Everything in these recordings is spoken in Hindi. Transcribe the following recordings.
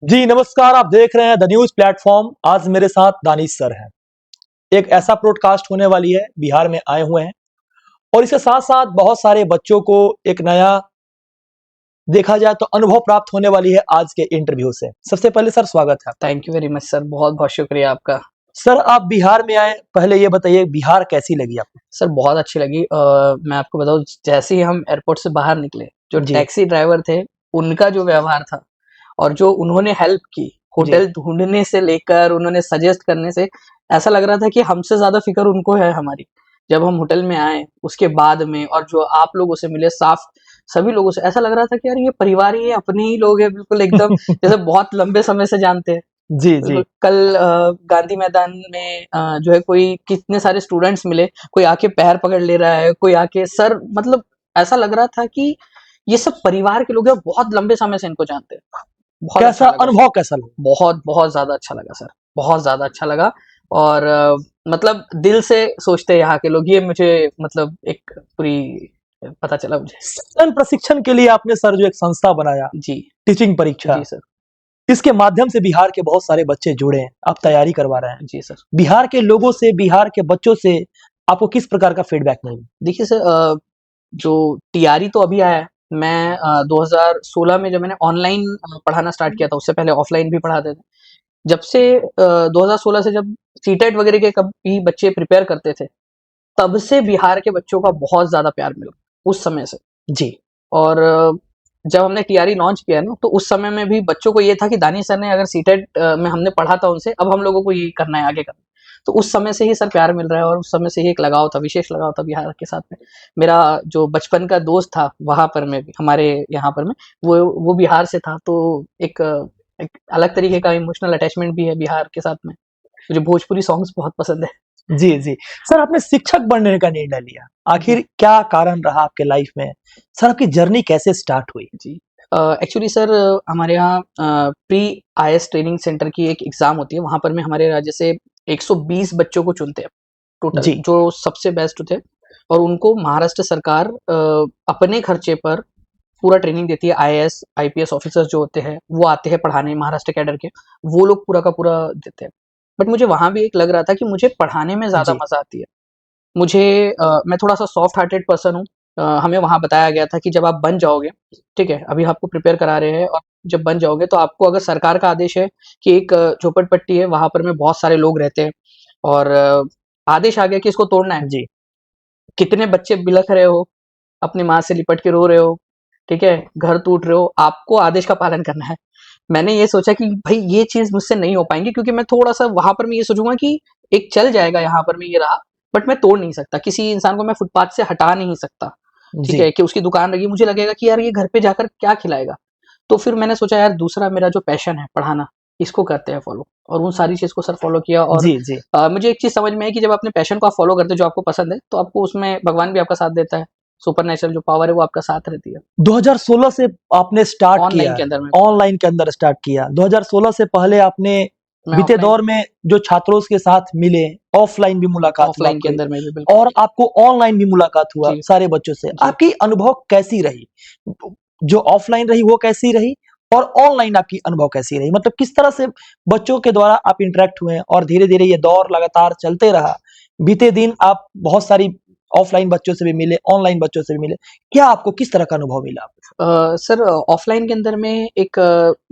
जी नमस्कार। आप देख रहे हैं द न्यूज प्लेटफॉर्म। आज मेरे साथ दानिश सर हैं। एक ऐसा ब्रॉडकास्ट होने वाली है, बिहार में आए हुए हैं और इसके साथ साथ बहुत सारे बच्चों को एक नया देखा जाए तो अनुभव प्राप्त होने वाली है आज के इंटरव्यू से। सबसे पहले सर स्वागत है आपका। Thank you very much sir, बहुत बहुत शुक्रिया आपका। सर आप बिहार में आए, पहले ये बताइए बिहार कैसी लगी आपको? सर बहुत अच्छी लगी। मैं आपको बताऊं, जैसे ही हम एयरपोर्ट से बाहर निकले, जो जी टैक्सी ड्राइवर थे उनका जो व्यवहार था और जो उन्होंने हेल्प की, जी होटल ढूंढने से लेकर उन्होंने सजेस्ट करने से, ऐसा लग रहा था कि हमसे ज्यादा फिक्र उनको है हमारी। जब हम होटल में आए उसके बाद में, और जो आप लोगों से मिले, साफ सभी लोगों से, ऐसा लग रहा था कि यार ये परिवार ही है, अपने ही लोग हैं, बिल्कुल एकदम जैसे बहुत लंबे समय से जानते हैं। जी जी बिल्कुल। कल गांधी मैदान में जो है कोई कितने सारे स्टूडेंट्स मिले, कोई आके पैर पकड़ ले रहा है, कोई आके सर, मतलब ऐसा लग रहा था कि ये सब परिवार के लोग हैं, बहुत लंबे समय से इनको जानते हैं। बहुत अच्छा कैसा लगा सर। अनुभव कैसा लगा? बहुत बहुत ज्यादा अच्छा लगा सर, बहुत ज्यादा अच्छा लगा। और मतलब दिल से सोचते हैं यहाँ के लोग, ये मुझे मतलब एक पूरी पता चला मुझे। शिक्षण प्रशिक्षण के लिए आपने सर जो एक संस्था बनाया, जी। टीचिंग परीक्षा, जी सर। इसके माध्यम से बिहार के बहुत सारे बच्चे जुड़े हैं, आप तैयारी करवा रहे हैं। जी सर। बिहार के लोगों से, बिहार के बच्चों से आपको किस प्रकार का फीडबैक मिला? देखिए सर, जो टीआरई तो अभी आया है। मैं 2016 में जब मैंने ऑनलाइन पढ़ाना स्टार्ट किया था, उससे पहले ऑफलाइन भी पढ़ाते थे। जब से 2016 से जब सीटेट वगैरह के कभी बच्चे प्रिपेयर करते थे, तब से बिहार के बच्चों का बहुत ज्यादा प्यार मिला, उस समय से। जी और जब हमने टीआरई लॉन्च किया ना, तो उस समय में भी बच्चों को ये था कि दानिश सर ने अगर सीटेट में हमने पढ़ा था उनसे, अब हम लोगों को ये करना है, आगे करना है। तो उस समय से ही सर प्यार मिल रहा है, और उस समय से ही एक लगाव था, विशेष लगाव था बिहार के साथ में। मेरा जो बचपन का दोस्त था वहां पर में भी, हमारे यहाँ पर में, वो बिहार से था। तो एक एक अलग तरीके का इमोशनल अटैचमेंट भी है बिहार के साथ में। मुझे भोजपुरी सॉन्ग्स बहुत पसंद है। जी जी। सर आपने शिक्षक बनने का निर्णय लिया, जी आखिर क्या कारण रहा आपके लाइफ में? सर आपकी जर्नी कैसे स्टार्ट हुई? जी। एक्चुअली सर, हमारे यहाँ प्री आईएएस ट्रेनिंग सेंटर की एक एग्जाम होती है, वहां पर में हमारे राज्य से 120 बच्चों को चुनते हैं टोटल, जी जो सबसे बेस्ट थे। और उनको महाराष्ट्र सरकार अपने खर्चे पर पूरा ट्रेनिंग देती है। आईएएस आईपीएस ऑफिसर्स जो होते हैं वो आते हैं पढ़ाने, महाराष्ट्र कैडर के, वो लोग पूरा का पूरा देते हैं। बट मुझे वहां भी एक लग रहा था कि मुझे पढ़ाने में ज्यादा जी मजा आती है। मुझे मैं थोड़ा सा सॉफ्ट हार्टेड पर्सन हूँ। हमें वहां बताया गया था कि जब आप बन जाओगे, ठीक है, अभी आपको प्रिपेयर करा रहे हैं, और जब बन जाओगे तो आपको, अगर सरकार का आदेश है कि एक झोपड़पट्टी है वहां पर में बहुत सारे लोग रहते हैं, और आदेश आ गया कि इसको तोड़ना है। जी कितने बच्चे बिलख रहे हो, अपनी माँ से लिपट के रो रहे हो, ठीक है, घर टूट रहे हो, आपको आदेश का पालन करना है। मैंने ये सोचा कि भाई ये चीज मुझसे नहीं हो पाएंगी, क्योंकि मैं थोड़ा सा वहां पर मैं ये सोचूंगा कि एक चल जाएगा यहाँ पर मैं ये रहा, बट मैं तोड़ नहीं सकता, किसी इंसान को मैं फुटपाथ से हटा नहीं सकता। ठीक जी है, कि उसकी दुकान लगी, मुझे लगेगा कि यार ये घर पे जाकर क्या खिलाएगा। तो फिर मैंने सोचा यार दूसरा मेरा जो पैशन है पढ़ाना, इसको करते हैं फॉलो, और उन सारी चीज को सर फॉलो किया। और जी जी। मुझे एक चीज समझ में है कि जब अपने पैशन को आप फॉलो करते हो, जो आपको पसंद है, तो आपको उसमें भगवान भी आपका साथ देता है। सुपर नेचुरल जो पावर है वो आपका साथ रहती है। 2016 से आपने स्टार्ट ऑनलाइन किया के है, अंदर में ऑनलाइन के अंदर स्टार्ट किया। 2016 से पहले आपने मैं बीते ऑफलाइन, दौर में जो छात्रों के साथ मिले, ऑफलाइन भी मुलाकात हुआ ऑफलाइन के आपकी अंदर में भी बिल्कुल। और आपको ऑनलाइन भी मुलाकात हुआ जी। सारे बच्चों से। जी। आपकी अनुभव कैसी रही? जो ऑफलाइन रही वो कैसी रही और ऑनलाइन आपकी अनुभव कैसी रही? मतलब किस तरह से बच्चों के द्वारा आप इंटरेक्ट हुए और धीरे धीरे ये दौर लगातार चलते रहा। बीते दिन आप बहुत सारी ऑफलाइन बच्चों से भी मिले, ऑनलाइन बच्चों से भी मिले। क्या आपको किस तरह का अनुभव मिला? सर, ऑफलाइन के अंदर में एक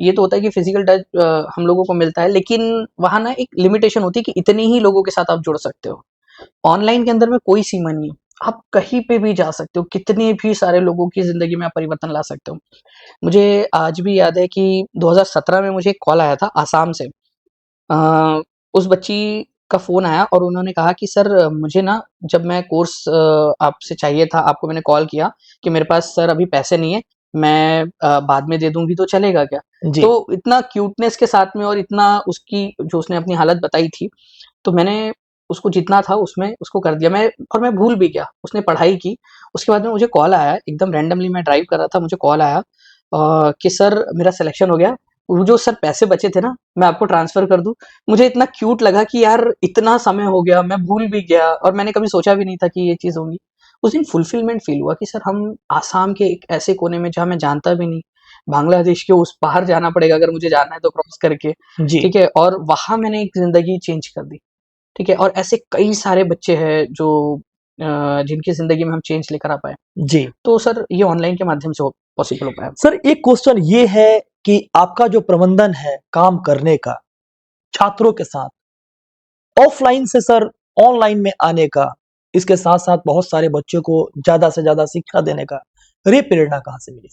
ये तो होता है कि फिजिकल टच हम लोगों को मिलता है, लेकिन वहां ना एक लिमिटेशन होती है कि इतने ही लोगों के साथ आप जुड़ सकते हो। ऑनलाइन के अंदर में कोई सीमा नहीं है, आप कहीं पे भी जा सकते हो, कितने भी सारे लोगों की जिंदगी में आप परिवर्तन ला सकते हो। मुझे आज भी याद है कि 2017 में मुझे एक कॉल आया था आसाम से। उस बच्ची का फ़ोन आया और उन्होंने कहा कि सर मुझे ना, जब मैं कोर्स आपसे चाहिए था, आपको मैंने कॉल किया कि मेरे पास सर अभी पैसे नहीं है, मैं बाद में दे दूँगी तो चलेगा क्या? जी तो इतना क्यूटनेस के साथ में, और इतना उसकी जो उसने अपनी हालत बताई थी, तो मैंने उसको जितना था उसमें उसको कर दिया मैं, और मैं भूल भी गया। उसने पढ़ाई की, उसके बाद में मुझे कॉल आया, एकदम रैंडमली मैं ड्राइव कर रहा था, मुझे कॉल आया कि सर मेरा सिलेक्शन हो गया, वो जो सर पैसे बचे थे ना, मैं आपको ट्रांसफर कर दूं। मुझे इतना क्यूट लगा कि यार इतना समय हो गया, मैं भूल भी गया, और मैंने कभी सोचा भी नहीं था कि ये चीज होगी। उस दिन फुलफिलमेंट फील हुआ कि सर हम आसाम के एक ऐसे कोने में, जहाँ मैं जानता भी नहीं, बांग्लादेश के उस पार जाना पड़ेगा अगर मुझे जाना है तो क्रॉस करके, जी, ठीक है? और वहाँ मैंने एक ज़िंदगी चेंज कर दी, ठीक है? और ऐसे कई सारे बच्चे हैं जो जिनकी ज़िंदगी में हम चेंज लेकर आ पाए। जी। तो सर ये ऑनलाइन के माध्यम से हो पॉसिबल हो पाया। सर एक क्वेश्चन ये है कि आपका जो प्रबंधन है काम करने का छात्रों के साथ, ऑफलाइन से सर ऑनलाइन में आने का, इसके साथ-साथ बहुत सारे बच्चों को ज़्यादा से ज़्यादा शिक्षा देने का, ये प्रेरणा कहाँ से मिली?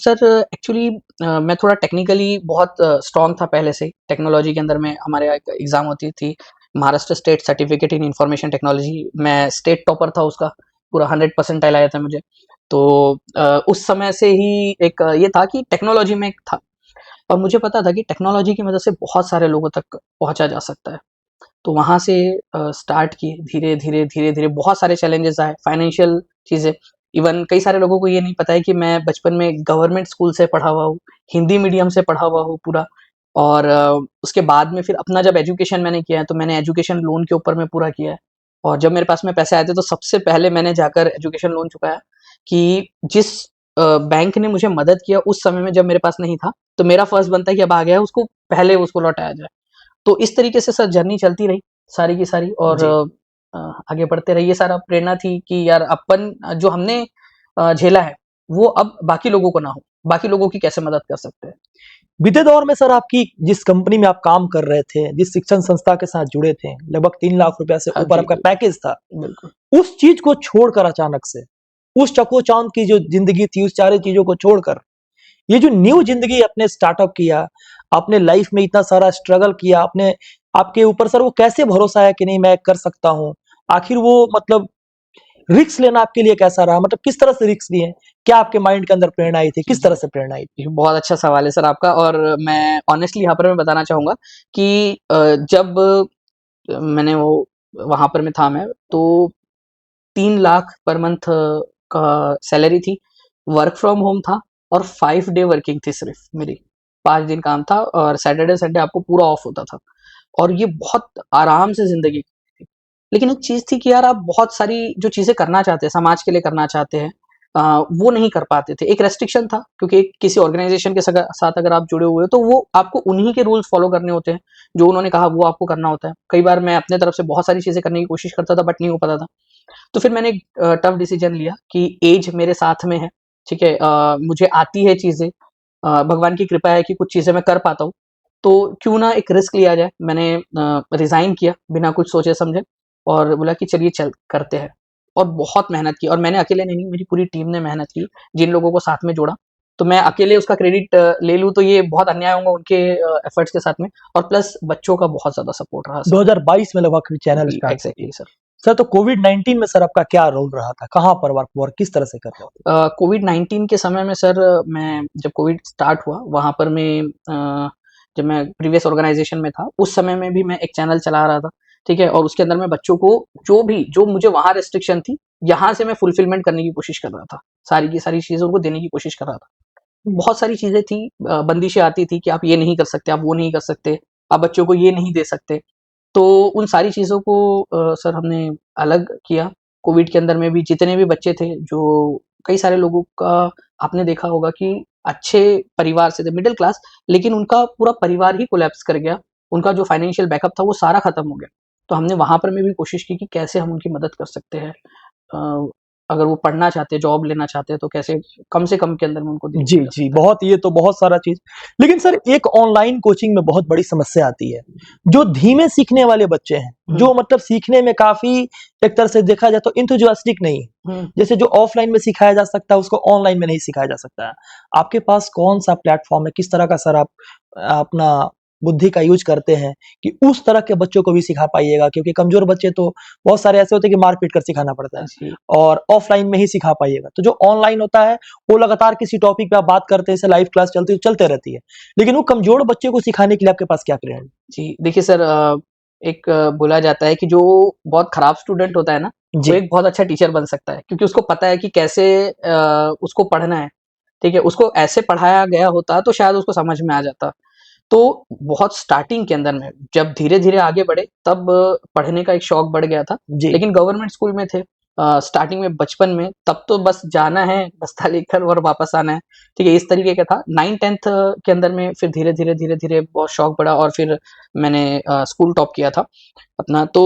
सर एक्चुअली मैं थोड़ा टेक्निकली बहुत स्ट्रॉन्ग था पहले से ही। टेक्नोलॉजी के अंदर में हमारे यहाँ एक एग्ज़ाम होती थी, Maharashtra state certificate in information technology. मैं स्टेट टॉपर था उसका, पूरा 100 परसेंटाइल आया था मुझे। तो उस समय से ही एक ये था कि टेक्नोलॉजी में एक था और मुझे पता था कि टेक्नोलॉजी की मदद से बहुत सारे लोगों तक पहुँचा जा सकता है। तो वहाँ से स्टार्ट किए धीरे-धीरे, धीरे-धीरे बहुत सारे चैलेंजेस आए, फाइनेंशियल चीज़ें। इवन कई सारे लोगों को ये नहीं पता है कि मैं बचपन में गवर्नमेंट स्कूल से पढ़ा हुआ हूँ, हिंदी मीडियम से पढ़ा हुआ हूँ पूरा। और उसके बाद में फिर अपना जब एजुकेशन मैंने किया है, तो मैंने एजुकेशन लोन के ऊपर में पूरा किया है। और जब मेरे पास में पैसे आए थे, तो सबसे पहले मैंने जाकर एजुकेशन लोन चुकाया कि जिस बैंक ने मुझे मदद किया उस समय में जब मेरे पास नहीं था, तो मेरा फर्ज़ बनता है कि अब आ गया है, उसको पहले उसको लौटाया जाए। तो इस तरीके से सर जर्नी चलती रही सारी की सारी और जी। आगे बढ़ते रही। ये सारा प्रेरणा थी कि यार अपन जो हमने झेला है वो अब बाकी लोगों को ना हो, बाकी लोगों की कैसे मदद कर सकते हैं। बीते दौर में सर आपकी जिस कंपनी में आप काम कर रहे थे, जिस शिक्षण संस्था के साथ जुड़े थे, लगभग 3 लाख रुपया से हाँ ऊपर जी, आपका पैकेज था। बिल्कुल। उस चीज़ को छोड़कर अचानक से, उस चकोचाँद की जो ज़िंदगी थी, उस सारी चीज़ों को छोड़कर, ये जो न्यू ज़िंदगी आपने स्टार्टअप किया, आपने लाइफ़ में इतना सारा स्ट्रगल किया, आपने आपके ऊपर सर वो कैसे भरोसा आया कि नहीं मैं कर सकता हूँ? आखिर वो मतलब रिस्क लेना आपके लिए कैसा रहा? मतलब किस तरह से रिस्क लिए? क्या आपके माइंड के अंदर प्रेरणा आई थी? जी, किस जी। तरह से प्रेरणा आई थी? ये बहुत अच्छा सवाल है सर आपका और मैं ऑनेस्टली यहाँ पर मैं बताना चाहूँगा कि जब मैंने वो वहाँ पर मैं था मैं, तो 3 लाख पर मंथ का सैलरी थी, वर्क फ्रॉम होम था और 5 डे वर्किंग थी सिर्फ़ मेरी। 5 दिन काम था और सैटरडे, संडे आपको पूरा ऑफ होता था और ये बहुत आराम से ज़िंदगी थी। लेकिन एक चीज़ थी कि यार आप बहुत सारी जो चीज़ें करना चाहते हैं, समाज के लिए करना चाहते हैं वो नहीं कर पाते थे। एक रेस्ट्रिक्शन था क्योंकि किसी ऑर्गेनाइज़ेशन के साथ अगर आप जुड़े हुए हो तो वो आपको उन्हीं के रूल्स फ़ॉलो करने होते हैं, जो उन्होंने कहा वो आपको करना होता है। कई बार मैं अपने तरफ से बहुत सारी चीज़ें करने की कोशिश करता था बट नहीं हो पाता था। तो फिर मैंने एक टफ डिसीजन लिया कि एज मेरे साथ में है, ठीक है? मुझे आती है चीज़ें, भगवान की कृपा है कि कुछ चीज़ें मैं कर पाता हूँ, तो क्यों ना एक रिस्क लिया जाए। मैंने रिज़ाइन किया बिना कुछ सोचे समझे और बोला कि चलिए चल करते हैं और बहुत मेहनत की और मैंने अकेले नहीं, मेरी पूरी टीम ने मेहनत की, जिन लोगों को साथ में जोड़ा। तो मैं अकेले उसका क्रेडिट ले लूँ तो ये बहुत अन्याय होगा उनके एफर्ट्स के साथ में और प्लस बच्चों का बहुत ज़्यादा सपोर्ट रहा सर। 2022 में लगभग चैनल जी, स्टार्ट किए। Exactly sir. सर तो कोविड-19 में सर आपका क्या रोल रहा था? कहाँ पर वर्क वर्क किस तरह से कर रहे थे? कोविड-19 के समय में सर मैं जब कोविड स्टार्ट हुआ वहाँ पर मैं जब मैं प्रीवियस ऑर्गेनाइज़ेशन में था, उस समय में भी मैं एक चैनल चला रहा था, ठीक है? और उसके अंदर मैं बच्चों को जो मुझे वहाँ रिस्ट्रिक्शन थी, यहाँ से मैं फुलफिलमेंट करने की कोशिश कर रहा था। सारी की सारी चीज़ें उनको देने की कोशिश कर रहा था। बहुत सारी चीज़ें थी बंदिशें आती थी कि आप ये नहीं कर सकते, आप वो नहीं कर सकते, आप बच्चों को ये नहीं दे सकते। तो उन सारी चीज़ों को सर हमने अलग किया। कोविड के अंदर में भी जितने भी बच्चे थे जो कई सारे लोगों का आपने देखा होगा कि अच्छे परिवार से थे, मिडल क्लास, लेकिन उनका पूरा परिवार ही कोलैप्स कर गया। उनका जो फाइनेंशियल बैकअप था वो सारा खत्म हो गया। तो हमने वहाँ पर में भी कोशिश की कि कैसे हम उनकी मदद कर सकते हैं। अ, अगर वो पढ़ना चाहते हैं, जॉब लेना चाहते हैं तो कैसे कम से कम के अंदर में उनको दे जी, दिया जा जी, सकता है। बहुत ये तो बहुत सारा चीज़। लेकिन सर एक ऑनलाइन कोचिंग में बहुत बड़ी समस्या आती है। जो धीमे सीखने वाले बच्चे हैं, हुँ, जो मतलब सीखने में काफ़ी एक तरह से देखा जाए तो एंथुसियास्टिक नहीं है। हुँ। जैसे जो ऑफलाइन में सिखाया जा सकता है, उसको ऑनलाइन में नहीं सिखाया जा सकता है। आपके पास कौन-सा प्लेटफ़ॉर्म है? किस तरह का सर आप अपना बुद्धि का यूज़ करते हैं कि उस तरह के बच्चों को भी सिखा पाइएगा? क्योंकि कमज़ोर बच्चे तो बहुत सारे ऐसे होते हैं कि मार-पीट कर सिखाना पड़ता है जी। और ऑफलाइन में ही सिखा पाइएगा। तो जो ऑनलाइन होता है, वो लगातार किसी टॉपिक पे आप बात करते हैं, जैसे लाइव क्लास चलती है, चलते रहती है। लेकिन वो कमज़ोर बच्चे को सिखाने के लिए आपके पास क्या प्लान है? जी, देखिए सर एक बोला जाता है कि जो बहुत खराब स्टूडेंट होता है ना, वो जी, एक बहुत अच्छा टीचर बन सकता है क्योंकि उसको पता है कि कैसे उसको पढ़ना है, ठीक है? उसको ऐसे पढ़ाया गया होता तो शायद उसको समझ में आ जाता। तो बहुत स्टार्टिंग के अंदर में जब धीरे-धीरे आगे बढ़े तब पढ़ने का एक शौक बढ़ गया था, जी, लेकिन गवर्नमेंट स्कूल में थे स्टार्टिंग में बचपन में तब तो बस जाना है बस्ता लेकर और वापस आना है, ठीक है, इस तरीके का था। 9th-10th के अंदर में फिर धीरे-धीरे बहुत शौक बढ़ा और फिर मैंने स्कूल टॉप किया था अपना। तो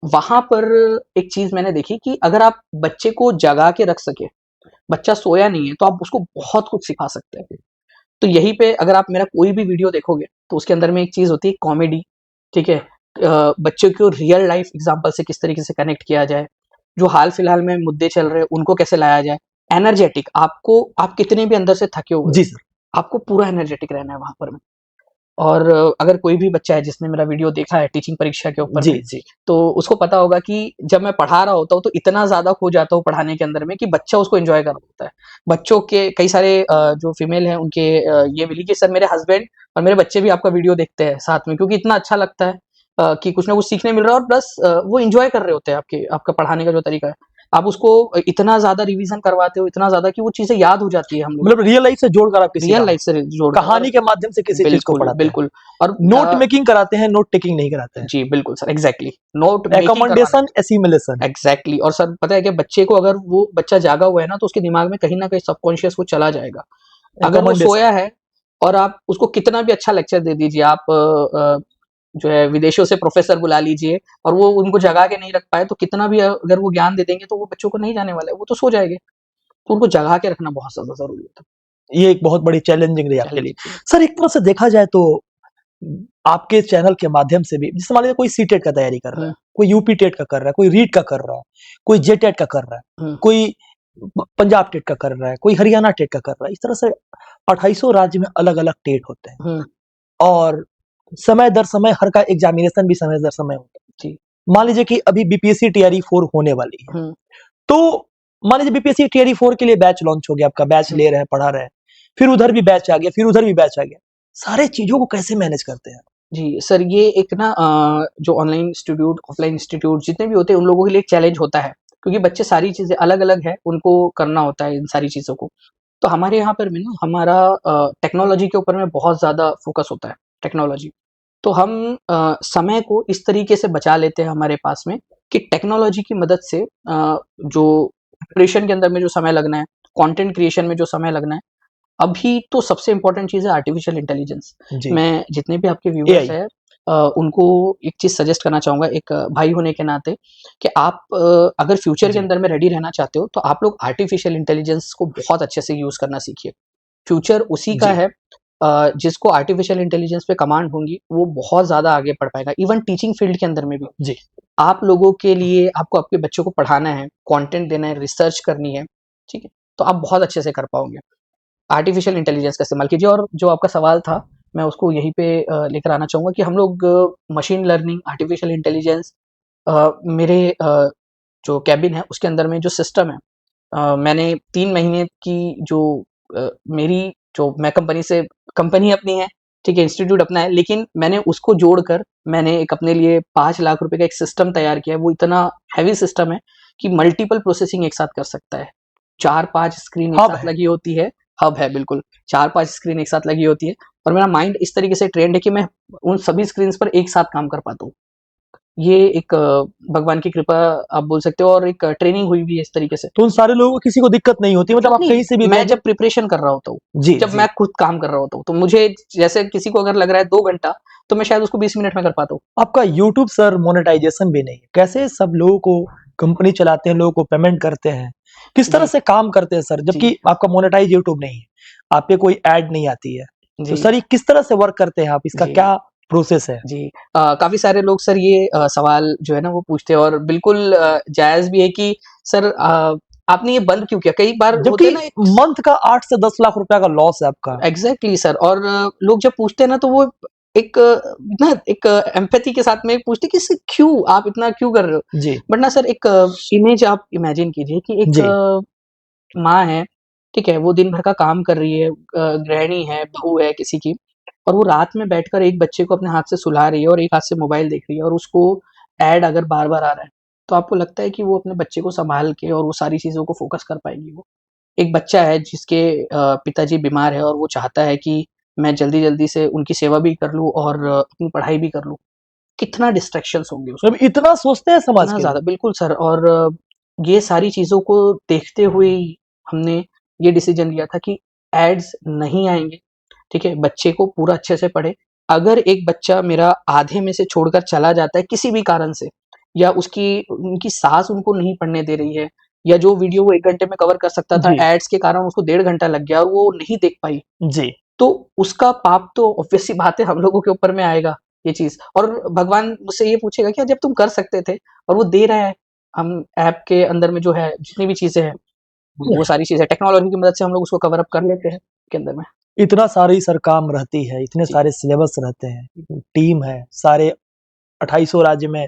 वहाँ पर एक चीज़ मैंने देखी कि अगर आप बच्चे को जगा के रख सके, बच्चा सोया नहीं है, तो आप उसको बहुत कुछ सिखा सकते हैं। तो यहीं पे अगर आप मेरा कोई भी वीडियो देखोगे, तो उसके अंदर में एक चीज़ होती है कॉमेडी, ठीक है? बच्चों को रियल लाइफ एग्ज़ाम्पल से किस तरीके से कनेक्ट किया जाए, जो हाल-फिलहाल में मुद्दे चल रहे हैं, उनको कैसे लाया जाए। एनर्जेटिक आपको आप कितने भी अंदर से थके हुए जी हो, सर। आपको पूरा एनर्जेटिक रहना है वहाँ पर में। और अगर कोई भी बच्चा है जिसने मेरा वीडियो देखा है टीचिंग परीक्षा के ऊपर जी, में, जी। तो उसको पता होगा कि जब मैं पढ़ा रहा होता हूँ तो इतना ज़्यादा खो जाता हूँ पढ़ाने के अंदर में कि बच्चा उसको एन्जॉय कर रहा होता है। बच्चों के कई सारे जो फीमेल हैं उनके ये मिली कि सर मेरे हस्बैंड और मेरे बच्चे भी आपका वीडियो देखते हैं साथ में, क्योंकि इतना अच्छा लगता है कि कुछ ना कुछ सीखने मिल रहा है और प्लस वो एन्जॉय कर रहे होते हैं आपका पढ़ाने का जो तरीका है। आप उसको इतना ज़्यादा रिवीजन करवाते हो, इतना ज़्यादा कि वो चीज़ें याद हो जाती है हम लोगों मतलब को, रियल लाइफ से जोड़कर आप किसी रियल काम लाइफ से जोड़कर। और कहानी के माध्यम से किसी चीज़ को बिल्कुल, पढ़ाते हैं। बिल्कुल। और नोट मेकिंग कराते हैं, नोट टेकिंग नहीं कराते हैं। जी, बिल्कुल सर, एग्ज़ैक्टली नोट मेकिंग करवाना रिकमेंडेशन, एसिमुलेशन। एग्ज़ैक्टली। और सर पता है कि बच्चे को अगर वो बच्चा जागा हुआ है ना, तो उसके दिमाग में कहीं न कहीं सबकॉन्शियस वो चला जाएगा। अगर वो रिकमेंडेशन। सोया है और आप उसको कितना भी अच्छा लेक्चर दे दीजिए, आप जो है विदेशों से प्रोफ़ेसर बुला लीजिए और वो उनको जगा के नहीं रख पाए, तो कितना भी अगर वो ज्ञान दे देंगे, तो वो बच्चों को नहीं जाने वाला है, वो तो सो जाएँगे। तो उनको जगा के रखना बहुत ज़्यादा ज़रूरी होता ये एक बहुत बड़ी चैलेंजिंग रही है। आपके लिए। चैलेंजिंग चीज़ है। सर एक तरह से देखा जाए तो आपके चैनल के माध्यम से भी जैसे मान लीजिए कोई सीटेट का तैयारी कर रहा है, हुँ, कोई यूपी टेट का कर रहा है, कोई रीट का कर रहा है, कोई जेटेट का कर रहा है, हुँ, कोई पंजाब टेट का कर रहा है, कोई हरियाणा टेट का कर रहा है। इस तरह से 2800 राज्य में अलग-अलग टेट होते हैं हुँ, और समय दर समय हर का एग्जामिनेशन भी समय दर समय होता जी, है। मान लीजिए कि अभी बीपीएससी टीआरई 4 होने वाली है। हुँ, तो मान लीजिए बीपीएससी टीआरई 4 के लिए बैच लॉन्च हो गया, आपका बैच हुँ। ले रहे हैं, पढ़ा रहे हैं। फिर उधर भी बैच आ गया, फिर उधर भी बैच आ गया। सारे चीज़ों को कैसे मैनेज करते हैं? जी, सर ये एक ना जो ऑनलाइन इंस्टीट्यूट, ऑफलाइन इंस्टीट्यूट जितने भी होते हैं, उन लोगों के लिए एक चैलेंज होता है, क्योंकि बच्चे सारी चीज़ें अलग-अलग हैं, उनको करना होता है इन सारी चीज़ों को। तो हमारे यहाँ पर भी ना हमारा टेक्नोलॉजी के ऊपर में बहुत ज़्यादा फ़ोकस होता है, टेक्नोलॉजी। तो हम समय को इस तरीके से बचा लेते हैं हमारे पास में कि टेक्नोलॉजी की मदद से जो प्रिपरेशन के अंदर में जो समय लगना है, कंटेंट क्रिएशन में जो समय लगना है, अभी तो सबसे इम्पोर्टेंट चीज़ है आर्टिफिशियल इंटेलिजेंस। जी, मैं जितने भी आपके व्यूअर्स एआई। हैं उनको एक चीज़ सजेस्ट करना चाहूँगा एक भाई होने के नाते कि आप अगर फ्यूचर के जी, अंदर में रेडी रहना चाहते हो, तो आप लोग आर्टिफिशियल इंटेलिजेंस को बहुत अच्छे से यूज़ करना सीखिए। फ्यूचर उसी का जी, है जिसको आर्टिफिशियल इंटेलिजेंस पे कमांड होंगी, वो बहुत ज़्यादा आगे बढ़ पाएगा। इवन टीचिंग फील्ड के अंदर में भी। जी, आप लोगों के लिए आपको आपके बच्चों को पढ़ाना है, कंटेंट देना है, रिसर्च करनी है, ठीक है? तो आप बहुत अच्छे से कर पाओगे। आर्टिफिशियल इंटेलिजेंस का इस्तेमाल कीजिए। और जो आपका सवाल था, मैं उसको यहीं पे लेकर आना चाहूँगा कि हम लोग मशीन लर्निंग, आर्टिफिशियल इंटेलिजेंस मेरे जो केबिन है उसके अंदर में जो सिस्टम है, मैंने 3 महीने की जो मेरी जो मैं कंपनी अपनी है, ठीक है, इंस्टीट्यूट अपना है, लेकिन मैंने उसको जोड़कर मैंने एक अपने लिए 5 लाख रुपए का एक सिस्टम तैयार किया है। वो इतना हेवी सिस्टम है कि मल्टीपल प्रोसेसिंग एक साथ कर सकता है। 4-5 स्क्रीन एक हब साथ है। लगी होती है, हब है बिल्कुल, 4-5 स्क्रीन एक साथ लगी होती है और मेरा माइंड इस तरीके से ट्रेन्ड है कि मैं उन सभी स्क्रीन्स पर एक साथ काम कर पाता हूँ। ये एक भगवान की कृपा आप बोल सकते हो और एक ट्रेनिंग हुई भी है इस तरीके से। तो उन सारे लोगों को किसी को दिक्कत नहीं होती मतलब आप नहीं, कहीं से भी मैं देंगे। जब प्रिपरेशन कर रहा होता हूँ, जी, जब जी। मैं खुद काम कर रहा होता हूँ, तो मुझे जैसे किसी को अगर लग रहा है 2 घंटा, तो मैं शायद उसको 20 मिनट में कर पाता हूँ। आपका यूट्यूब सर मोनेटाइजेशन भी नहीं है। कैसे सब लोगों को कंपनी चलाते हैं, लोगों को पेमेंट करते हैं? किस तरह जी, से काम करते हैं सर? जी, जबकि आपका मोनेटाइज यूट्यूब नहीं है, आप पे कोई ऐड नहीं आती है। तो जी, सर ये किस तरह से वर्क करते हैं आप? इसका जी। क्या प्रोसेस है? जी। काफ़ी सारे लोग सर ये सवाल जो है ना वो पूछते हैं और बिल्कुल जायज़ भी है कि सर आपने ये बंद क्यों किया? कई बार होते जबकि हैं ना एक मंथ का 8 से 10 लाख रुपए का लॉस है आपका। Exactly sir. और लोग जब पूछते हैं ना तो वो एक ना एक एम्पैथी के साथ में पूछते हैं कि इसे क्यों आप इतना क्यों कर रहे हो? जी, बट ना सर एक इमेज आप इमेजिन कीजिए कि एक जी, माँ है, ठीक है? वो दिन भर का काम कर रही है, गृहिणी है, बहू है किसी की और वो रात में बैठकर एक बच्चे को अपने हाथ से सुला रही है और एक हाथ से मोबाइल देख रही है और उसको ऐड अगर बार-बार आ रहा है, तो आपको लगता है कि वो अपने बच्चे को सँभाल के और वो सारी चीज़ों को फ़ोकस कर पाएगी वो? एक बच्चा है जिसके पिताजी बीमार है और वो चाहता है कि मैं जल्दी-जल्दी से उनकी सेवा भी कर लूँ और अपनी पढ़ाई भी कर लूँ। कितना डिस्ट्रैक्शंस होंगे उसको, मतलब इतना सोचते हैं समाज इतना के ज़्यादा लोग। बिल्कुल सर। और ये सारी चीज़ों को देखते हुए ही हमने ये डिसीजन लिया था कि एड्स नहीं आएँगे, ठीक है? बच्चे को पूरा अच्छे से पढ़े। अगर एक बच्चा मेरा आधे में से छोड़कर चला जाता है किसी भी कारण से, या उनकी सास उनको नहीं पढ़ने दे रही है, या जो वीडियो वो 1 घंटे में कवर कर सकता था, जी, एड्स के कारण उसको 1.5 घंटा लग गया और वो नहीं देख पाई, जी। तो उसका पाप तो ऑब्वियस सी बात है हम लोगों के ऊपर में आएगा ये चीज़। और भगवान मुझसे ये पूछेगा कि जब तुम कर सकते थे और वो दे रहा है, हम ऐप के अंदर में जो है जितनी भी चीज़ें हैं, वो सारी चीज़ें टेक्नोलॉजी की मदद से हम लोग उसको कवर अप कर लेते हैं के अंदर में। इतना सारी सर काम रहती है, इतने जी, सारे सिलेबस रहते हैं, टीम है, सारे 2800 राज्य में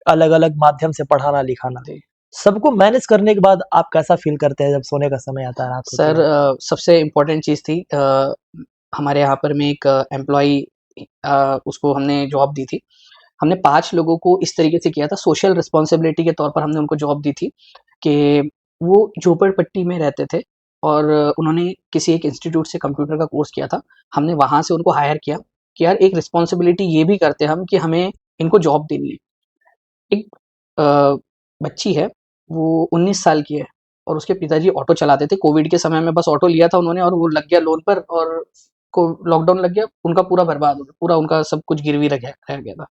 अलग-अलग माध्यम से पढ़ाना-लिखाना। जी। सबको मैनेज करने के बाद आप कैसा फ़ील करते हैं जब सोने का समय आता है, रात होती सर है? सबसे इम्पोर्टेंट चीज़ थी, हमारे यहाँ पर में एक एम्प्लॉयी, उसको हमने जॉब दी थी। हमने 5 लोगों को इस तरीके से किया था, सोशल रिस्पॉन्सिबिलिटी के तौर पर हमने उनको जॉब दी थी कि वो झोपड़पट्टी में रहते थे और उन्होंने किसी एक इंस्टीट्यूट से कंप्यूटर का कोर्स किया था। हमने वहाँ से उनको हायर किया कि यार एक रिस्पॉन्सिबिलिटी ये भी करते हैं हम कि हमें इनको जॉब देनी है। एक अ, बच्ची है, वो 19 साल की है और उसके पिताजी ऑटो चलाते थे। कोविड के समय में बस ऑटो लिया था उन्होंने और वो लग गया लोन पर और को लॉकडाउन लग गया, उनका पूरा बर्बाद हो गया, पूरा उनका सब कुछ गिरवी रह गया था।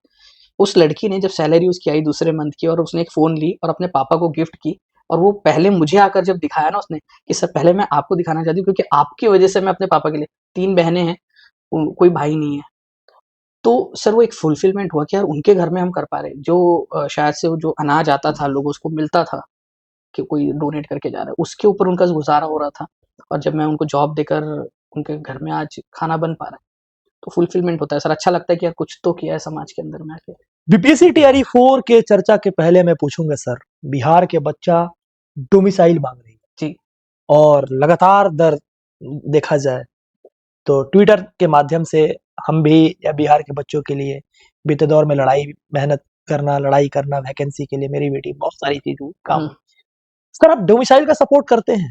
उस लड़की ने जब सैलरी उसकी आई दूसरे मंथ की और उसने एक फ़ोन ली और अपने पापा को गिफ्ट की, और वो पहले मुझे आकर जब दिखाया ना उसने कि सर पहले मैं आपको दिखाना चाहती हूँ क्योंकि आपकी वज़ह से मैं अपने पापा के लिए, 3 बहनें हैं, कोई भाई नहीं है। तो सर वो एक फुलफिलमेंट हुआ कि यार उनके घर में हम कर पा रहे हैं। जो शायद से वो जो अनाज आता था, लोगों को मिलता था कि कोई डोनेट करके जा रहा है, उसके ऊपर उनका गुज़ारा हो रहा था। और जब मैं उनको जॉब देकर उनके घर में आज खाना बन पा रहा है, तो फुलफिलमेंट होता है सर, अच्छा लगता है कि यार कुछ तो किया है समाज के अंदर में आके। बीपीएससी टीआरई 4 के चर्चा के पहले मैं पूछूँगा सर, बिहार के बच्चा डोमिसाइल माँग रही है जी, और लगातार दर देखा जाए तो ट्विटर के माध्यम से हम भी या बिहार के बच्चों के लिए बीते दौर में मेहनत करना, लड़ाई करना वैकेंसी के लिए मेरी बेटी बहुत सारी चीज़ों काम हुँ, हुई। सर आप डोमिसाइल का सपोर्ट करते हैं?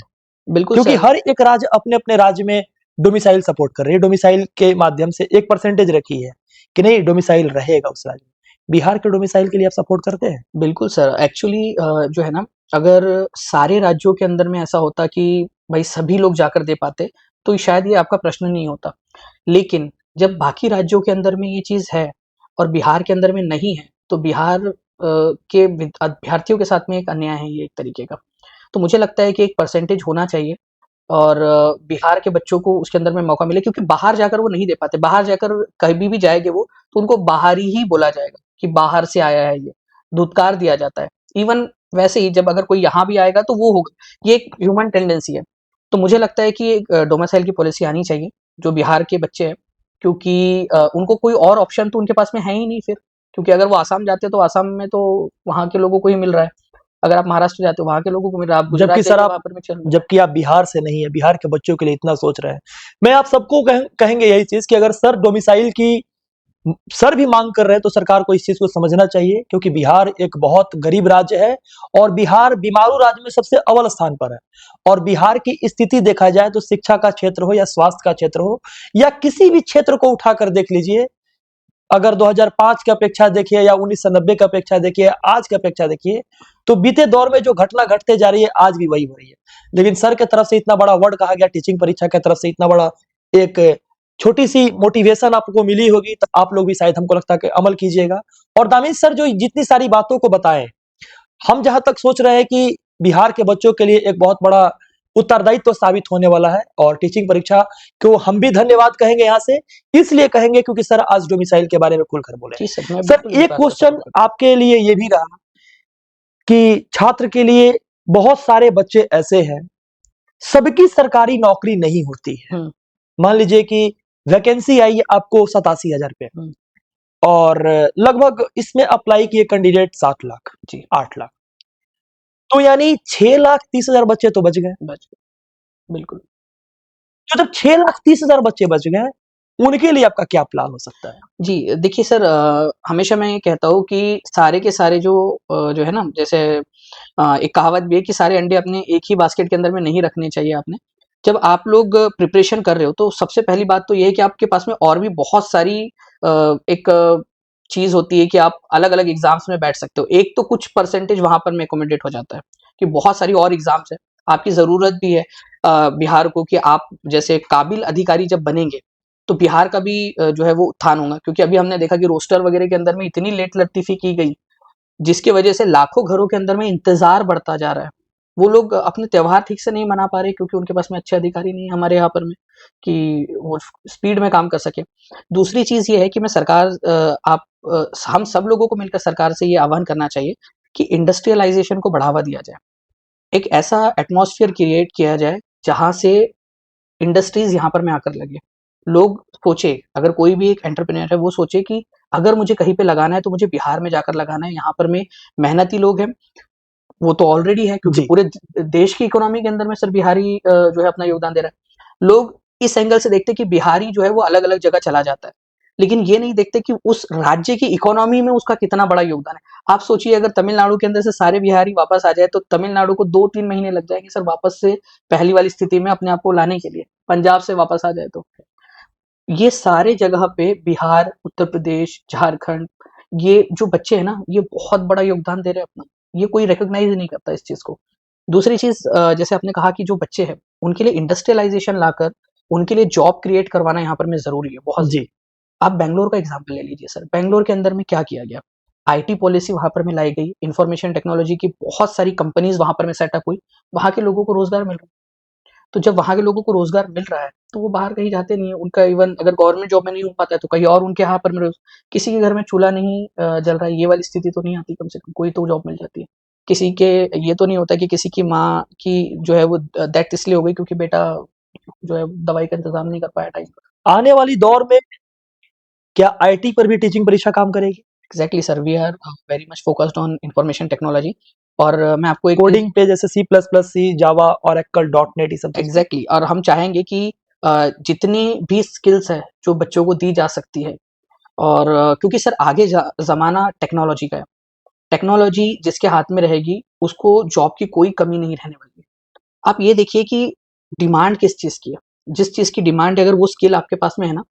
बिल्कुल क्योंकि सर। हर एक राज्य अपने-अपने राज्य में डोमिसाइल सपोर्ट कर रही है। डोमिसाइल के माध्यम से एक परसेंटेज रखी है कि नहीं डोमिसाइल रहेगा उस राज्य में। बिहार के डोमिसाइल के लिए आप सपोर्ट करते हैं? बिल्कुल सर, एक्चुअली जो है ना, अगर सारे राज्यों के अंदर में ऐसा होता कि भाई सभी लोग जाकर दे पाते, तो शायद ये आपका प्रश्न नहीं होता। लेकिन जब बाकी राज्यों के अंदर में ये चीज़ है और बिहार के अंदर में नहीं है, तो बिहार के अभ्यर्थियों के साथ में एक अन्याय है ये एक तरीके का। तो मुझे लगता है कि एक परसेंटेज होना चाहिए और बिहार के बच्चों को उसके अंदर में मौका मिले, क्योंकि बाहर जाकर वो नहीं दे पाते। बाहर जाकर कभी भी जाएँगे वो, तो उनको बाहरी ही बोला जाएगा कि बाहर से आया है ये, धुतकार दिया जाता है। इवन वैसे ही जब अगर कोई यहाँ भी आएगा तो वो होगा, ये एक ह्यूमन टेंडेंसी है। तो मुझे लगता है कि एक डोमिसाइल की पॉलिसी आनी चाहिए, जो बिहार के बच्चे हैं, क्योंकि उनको कोई और ऑप्शन तो उनके पास में है ही नहीं फिर, क्योंकि अगर वो आसाम जाते तो आसाम में तो वहाँ के लोगों को ही मिल रहा है। अगर आप महाराष्ट्र जाते हो वहाँ के लोगों को मिल रहा है, आप गुजरात जबकि सर जाइए आप वहाँ पर भी चल रहा है। जबकि आप बिहार से नहीं है, बिहार के बच्चों के लिए इतना सोच रहे हैं। मैं आप सबको कहेंगे यही चीज़ कि अगर सर डोमिसाइल की सर भी मांग कर रहे हैं तो सरकार को इस चीज को समझना चाहिए क्योंकि बिहार एक बहुत गरीब राज्य है और बिहार बीमारू राज्य में सबसे अव्वल स्थान पर है और बिहार की स्थिति देखा जाए तो शिक्षा का क्षेत्र हो या स्वास्थ्य का क्षेत्र हो या किसी भी क्षेत्र को उठाकर देख लीजिए अगर 2005 की अपेक्षा देखिए या 1990 की अपेक्षा देखिए आज की अपेक्षा देखिए तो बीते दौर में जो घटना घटते जा रही है आज भी वही हो रही है लेकिन सर के तरफ से इतना बड़ा वर्ड कहा गया टीचिंग परीक्षा की तरफ से इतना बड़ा एक छोटी सी मोटिवेशन आपको मिली होगी तो आप लोग भी शायद हमको लगता है कि अमल कीजिएगा और दानिश सर जो जितनी सारी बातों को बताएं हम जहां तक सोच रहे हैं कि बिहार के बच्चों के लिए एक बहुत बड़ा उत्तरदायित्व तो साबित होने वाला है और टीचिंग परीक्षा को हम भी धन्यवाद कहेंगे यहाँ से इसलिए कहेंगे क्योंकि सर आज डोमिसाइल के बारे में खुलकर बोले जी सर, मैं सर बिल्कुल इस एक बात को क्वेश्चन सपोर्ट करता आपके लिए ये भी रहा कि छात्र के लिए बहुत सारे बच्चे ऐसे हैं सबकी सरकारी नौकरी नहीं होती है हूँ। हुँ, मान लीजिए कि वैकेंसी आई आपको 87,000 पे हुँ, और लगभग इसमें अप्लाई किए कैंडिडेट 7 लाख जी, 8 लाख तो यानी 6,30,000 बच्चे तो बच गए बच गए, बिल्कुल। तो जब 6,30,000 बच्चे बच गए उनके लिए आपका क्या प्लान हो सकता है जी, देखिए सर, हमेशा मैं ये कहता हूँ कि सारे के सारे जो है ना, जैसे एक कहावत भी है कि सारे अंडे अपने एक ही बास्केट के अंदर में नहीं रखने चाहिए आपने। जब आप लोग प्रिपरेशन कर रहे हो तो सबसे पहली बात तो ये है कि आपके पास में और भी बहुत सारी एक चीज़ होती है कि आप अलग-अलग एग्ज़ाम्स में बैठ सकते हो। एक तो कुछ परसेंटेज वहाँ पर में अकोमोडेट हो जाता है। कि बहुत सारी और एग्जाम्स है, आपकी ज़रूरत भी है बिहार को कि आप जैसे काबिल अधिकारी जब बनेंगे तो बिहार का भी जो है वो उत्थान होगा, क्योंकि अभी हमने देखा कि रोस्टर वगैरह के अंदर में इतनी लेट लतीफ़ी की गई जिसकी वजह से लाखों घरों के अंदर में इंतजार बढ़ता जा रहा है। वो लोग अपने त्योहार ठीक से नहीं मना पा रहे क्योंकि उनके पास में अच्छे अधिकारी नहीं है हमारे यहाँ पर में कि वो स्पीड में काम कर सके। दूसरी चीज़ ये है कि मैं सरकार हम सब लोगों को मिलकर सरकार से ये आह्वान करना चाहिए कि इंडस्ट्रियलाइजेशन को बढ़ावा दिया जाए। एक ऐसा एटमॉस्फेयर क्रिएट किया जाए जहाँ से इंडस्ट्रीज यहाँ पर में आकर लगे। लोग सोचे, अगर कोई भी एक एंटरप्रेन्योर है वो सोचे कि अगर मुझे कहीं पे लगाना है तो मुझे बिहार में जाकर लगाना है, यहाँ पर में मेहनती लोग हैं, वो तो ऑलरेडी है क्योंकि जी, पूरे देश की इकोनॉमी के अंदर में सर बिहारी जो है अपना योगदान दे रहा है। लोग इस एंगल से देखते हैं कि बिहारी जो है वो अलग अलग जगह चला जाता है, लेकिन ये नहीं देखते कि उस राज्य की इकोनॉमी में उसका कितना बड़ा योगदान है। आप सोचिए अगर तमिलनाडु के अंदर से सारे बिहारी वापस आ जाए तो तमिलनाडु को 2-3 महीने लग जाएंगे सर वापस से पहली वाली स्थिति में अपने आप को लाने के लिए, पंजाब से वापस आ जाए तो। ये सारे जगह पे बिहार, उत्तर प्रदेश, झारखंड, ये जो बच्चे हैं ना ये बहुत बड़ा योगदान दे रहे हैं अपना, ये कोई रिकॉग्नाइज नहीं करता इस चीज को। दूसरी चीज जैसे आपने कहा कि जो बच्चे हैं उनके लिए इंडस्ट्रियलाइजेशन लाकर उनके लिए जॉब क्रिएट करवाना यहाँ पर में जरूरी है बहुत। जी, आप बैंगलोर का एग्जाम्पल ले लीजिए सर, बैंगलोर के अंदर में क्या किया गया, आईटी पॉलिसी वहां पर में लाई गई, इंफॉर्मेशन टेक्नोलॉजी की बहुत सारी कंपनीज वहां पर में सेटअप हुई, वहां के लोगों को रोजगार मिल रहा है। तो जब वहाँ के लोगों को रोजगार मिल रहा है तो वो बाहर कहीं जाते नहीं है, उनका इवन अगर गवर्नमेंट जॉब में नहीं हो पाता है तो कहीं और उनके यहाँ पर किसी के घर में चूल्हा नहीं जल रहा है, ये वाली स्थिति तो नहीं आती, कम से कम कोई तो जॉब मिल जाती है। किसी के ये तो नहीं होता कि किसी की माँ की जो है वो डेथ इसलिए हो गई क्योंकि बेटा जो है दवाई का इंतजाम नहीं कर पाया टाइम पर। आने वाली दौर में क्या आईटी पर भी टीचिंग परीक्षा काम करेगी? Exactly sir, we are very much focused on information technology. और मैं आपको एक कोडिंग पे जैसे C plus plus, C, Java, Oracle, dot net, ये सब चीज़ पे? एग्जैक्टली और हम चाहेंगे कि जितनी भी स्किल्स है जो बच्चों को दी जा सकती है, और क्योंकि सर आगे ज़माना टेक्नोलॉजी का है। टेक्नोलॉजी जिसके हाथ में रहेगी, उसको जॉब की कोई कमी नहीं रहने वाली है। आप ये देखिए कि डिमांड किस चीज़ की है। जिस चीज़ की डिमांड है अगर वो स्किल आपके पास में है ना,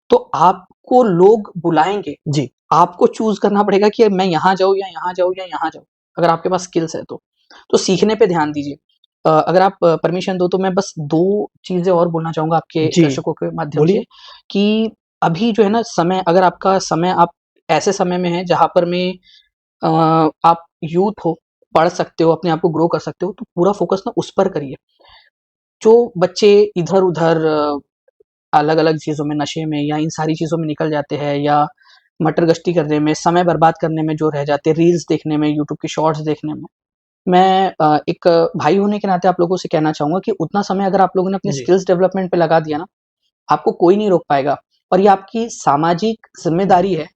तो आपको लोग बुलाएँगे। जी, आपको चूज़ करना पड़ेगा कि मैं यहाँ जाऊँ या यहाँ जाऊँ या यहाँ जाऊँ, अगर आपके पास स्किल्स है तो। तो सीखने पे ध्यान दीजिए। अगर आप परमिशन दो तो मैं बस 2 चीज़ें और बोलना चाहूँगा आपके जी, दर्शकों के माध्यम से बोलिए। कि अभी जो है ना समय, अगर आपका समय आप ऐसे समय में है जहाँ पर में अ, आप यूथ हो, पढ़ सकते हो, अपने आप को ग्रो कर सकते हो, तो पूरा फ़ोकस ना उस पर करिए। जो बच्चे इधर-उधर अलग-अलग चीज़ों में, नशे में या इन सारी चीज़ों में निकल जाते हैं, या मटर गश्ती करने में, समय बर्बाद करने में जो रह जाते हैं, रील्स देखने में, यूट्यूब की शॉर्ट्स देखने में, मैं एक भाई होने के नाते आप लोगों से कहना चाहूँगा कि उतना समय अगर आप लोगों ने अपने जी, स्किल्स डेवलपमेंट पे लगा दिया ना, आपको कोई नहीं रोक पाएगा। और ये आपकी सामाजिक ज़िम्मेदारी है।